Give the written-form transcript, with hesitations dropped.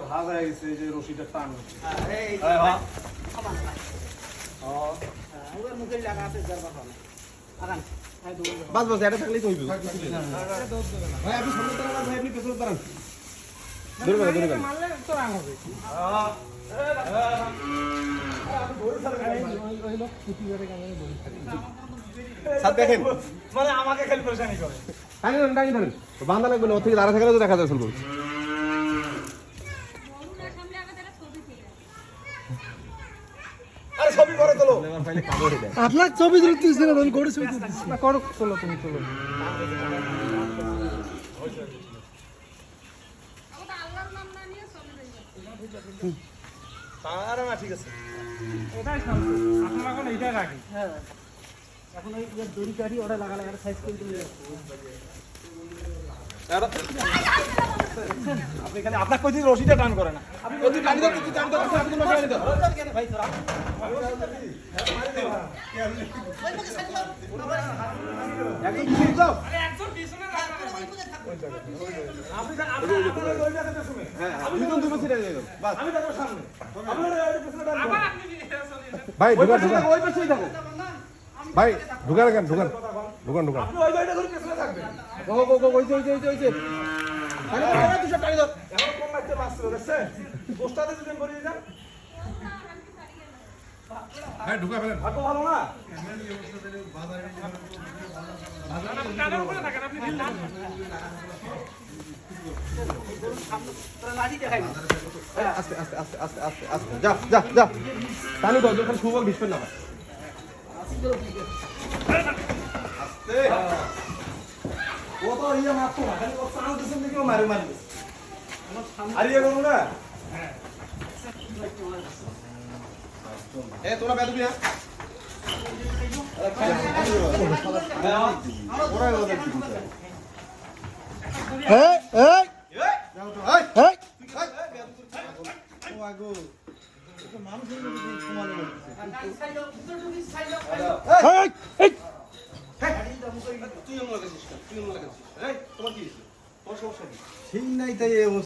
ভাজা গেছে যে রশিটা টান বাস বাস এটা থাকলেই তো হইবে ভাই আপনি সামনে দাঁড়ান ভাই আপনি পেছনে দাঁড়ান দূরে গেল মারলে তো রাং হবে সাথ দেখেন মানে আমাকে খেল পরেশানি করে টানেন টানেন টানেন বাঁধা লাগবে না ওর থেকে দাঁড়া থাকলে তো দেখা যায় শুনবো আরে ছবি করে তোলো আপনার ছবি তুলতেছ না তুমি করে ছবি তুলতেছ না করো চলো তুমি চলো আরে না ঠিক আছে এটাই শান্ত আপনারা কোন এইটা রাখি হ্যাঁ এখন ওই দড়ি কাটি ওটা লাগা লাগা সাইজ করে দিলে আপনি খালি আপনার কই দিন রশিটা টান করে না আপনি কই দিন টানি দাও কিছু টান দাও আপনি কোনো টানি দাও কেন ভাই তোরা একদম ঠিক দাও আরে একদম পিছনে রাখা আপনি ওই জায়গাতে শুনে হ্যাঁ আমি তো দুটো ছিড়ে যাই বাস আমি দেখো সামনে আপনারা ওই পিছনে টান আবার আপনি ভাই ঢুকান ঢুকান ওই পাশেই থাকো ভাই ঢুকান কেন ঢুকান ঢুকান ঢুকান আপনি ওই জায়গাটা ধরে পিছনে থাকবেন গো গো গো ওই যে আরে আরে তুই সব টানি দাও এখন কোন লাগতে বাসছে দেখছে পোস্টারে যদি করে দিই যান ভাই ঢুকা ফেলেন আর তো ভালো না বাজারে টানার উপরে থাকেন আপনি দিন না লাঠি দেখাই আস্তে আস্তে আস্তে আস্তে আস্তে আস্তে যা যা যা টানি দাও যখন সুবল ভিজবেন না আস্তে ও তো ইয়া মারতো না খালি ও চাল দিছেন দেখি ও মারে মারবে আর ইয়া করব না হ্যাঁ এ তোরা বেদবি না এই এই এই ও আগো এটা মানুষের মধ্যে সমানে বলতেছে এই তুই এমন লাগাছিস তুই এমন লাগাছিস এই তোমার কি তোমার সমস্যা কি সেই নাই তাই